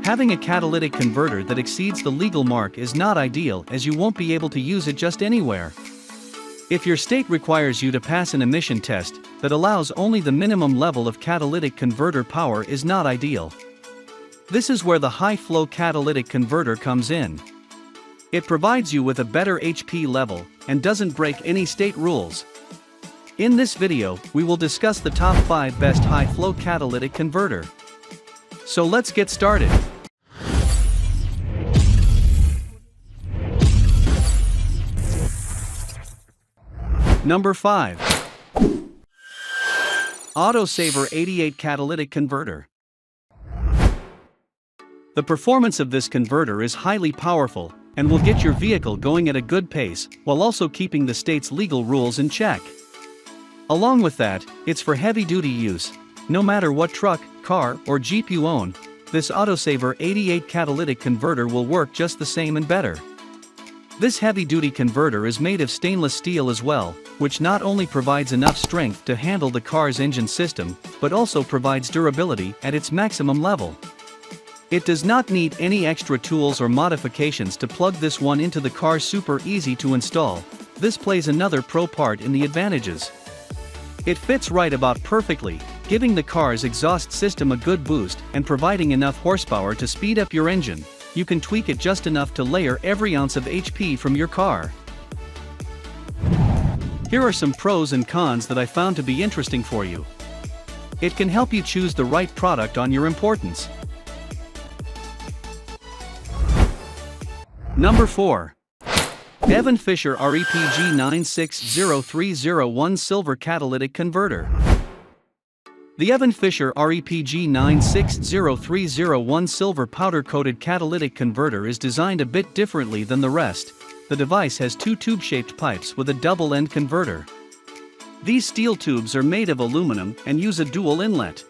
Having a catalytic converter that exceeds the legal mark is not ideal, as you won't be able to use it just anywhere. If your state requires you to pass an emission test that allows only the minimum level of catalytic converter power is not ideal. This is where the High Flow Catalytic Converter comes in. It provides you with a better HP level and doesn't break any state rules. In this video, we will discuss the top 5 best high flow catalytic converter. So let's get started. Number 5. AutoSaver 88 Catalytic Converter. The performance of this converter is highly powerful and will get your vehicle going at a good pace while also keeping the state's legal rules in check. Along with that, it's for heavy-duty use. No matter what truck, car, or Jeep you own, this AutoSaver 88 catalytic converter will work just the same and better. This heavy-duty converter is made of stainless steel as well, which not only provides enough strength to handle the car's engine system, but also provides durability at its maximum level. It does not need any extra tools or modifications to plug this one into the car. Super easy to install. This plays another pro part in the advantages. It fits right about perfectly, giving the car's exhaust system a good boost and providing enough horsepower to speed up your engine. You can tweak it just enough to layer every ounce of HP from your car. Here are some pros and cons that I found to be interesting for you. It can help you choose the right product on your importance. Number 4. Evan Fisher REPG 960301 Silver Catalytic Converter. The Evan Fisher REPG 960301 Silver Powder-Coated Catalytic Converter is designed a bit differently than the rest. The device has 2 tube-shaped pipes with a double-end converter. These steel tubes are made of aluminum and use a dual inlet.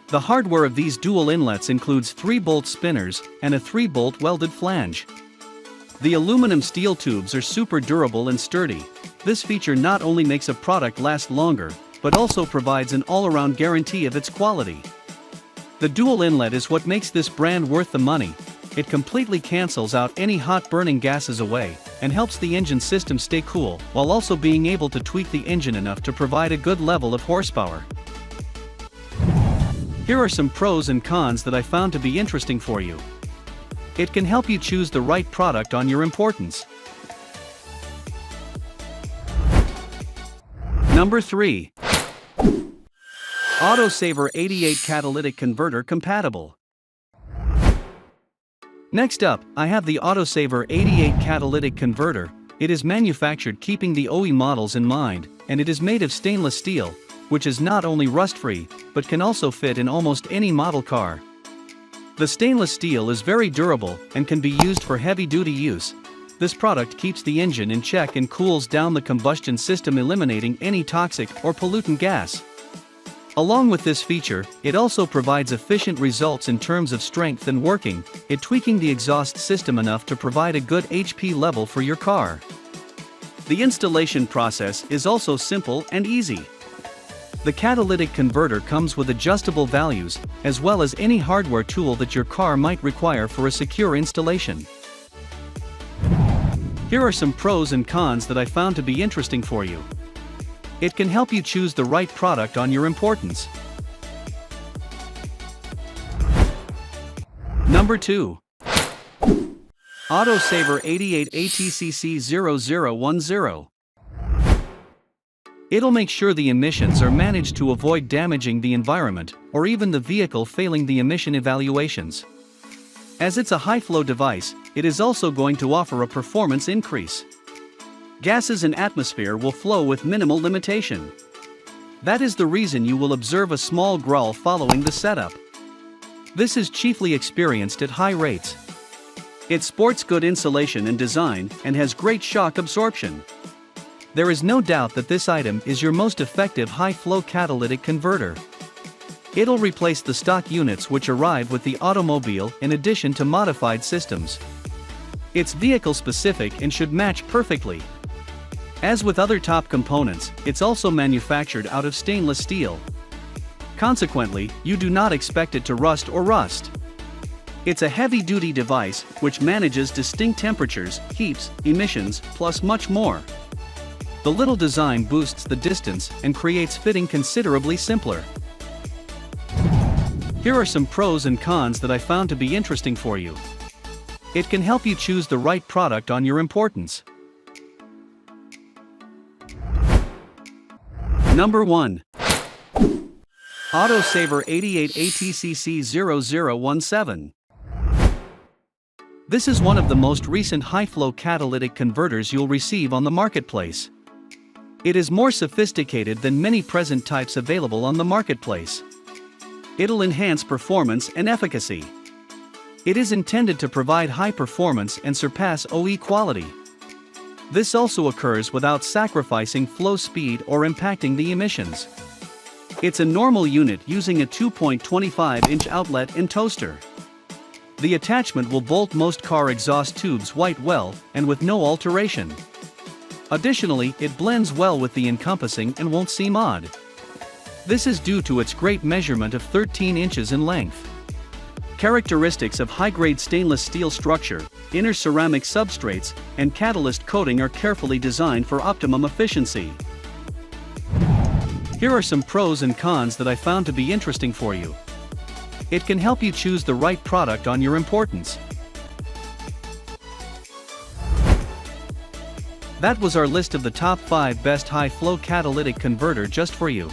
The hardware of these dual inlets includes 3-bolt spinners and a 3-bolt welded flange. The aluminum steel tubes are super durable and sturdy. This feature not only makes a product last longer, but also provides an all-around guarantee of its quality. The dual inlet is what makes this brand worth the money. It completely cancels out any hot burning gases away, and helps the engine system stay cool, while also being able to tweak the engine enough to provide a good level of horsepower. Here are some pros and cons that I found to be interesting for you. It can help you choose the right product on your importance. Number 3. AutoSaver 88 Catalytic Converter Compatible. Next up, I have the AutoSaver 88 Catalytic Converter. It is manufactured keeping the OE models in mind, and it is made of stainless steel, which is not only rust-free, but can also fit in almost any model car. The stainless steel is very durable and can be used for heavy-duty use. This product keeps the engine in check and cools down the combustion system, eliminating any toxic or pollutant gas. Along with this feature, it also provides efficient results in terms of strength and working, it tweaking the exhaust system enough to provide a good HP level for your car. The installation process is also simple and easy. The catalytic converter comes with adjustable values, as well as any hardware tool that your car might require for a secure installation. Here are some pros and cons that I found to be interesting for you. It can help you choose the right product on your importance. Number 2. AutoSaver 88 ATCC 0010. It'll make sure the emissions are managed to avoid damaging the environment, or even the vehicle failing the emission evaluations. As it's a high-flow device, it is also going to offer a performance increase. Gases and atmosphere will flow with minimal limitation. That is the reason you will observe a small growl following the setup. This is chiefly experienced at high rates. It sports good insulation and design, and has great shock absorption. There is no doubt that this item is your most effective high-flow catalytic converter. It'll replace the stock units which arrive with the automobile in addition to modified systems. It's vehicle-specific and should match perfectly. As with other top components, it's also manufactured out of stainless steel. Consequently, you do not expect it to rust or rust. It's a heavy-duty device which manages distinct temperatures, heaps, emissions, plus much more. The little design boosts the distance and creates fitting considerably simpler. Here are some pros and cons that I found to be interesting for you. It can help you choose the right product on your importance. Number 1. AutoSaver 88 ATCC0017. This is one of the most recent high-flow catalytic converters you'll receive on the marketplace. It is more sophisticated than many present types available on the marketplace. It'll enhance performance and efficacy. It is intended to provide high performance and surpass OE quality. This also occurs without sacrificing flow speed or impacting the emissions. It's a normal unit using a 2.25-inch outlet and toaster. The attachment will bolt most car exhaust tubes white well and with no alteration. Additionally, it blends well with the encompassing and won't seem odd. This is due to its great measurement of 13 inches in length. Characteristics of high-grade stainless steel structure, inner ceramic substrates, and catalyst coating are carefully designed for optimum efficiency. Here are some pros and cons that I found to be interesting for you. It can help you choose the right product on your importance. That was our list of the top 5 best high-flow catalytic converter just for you.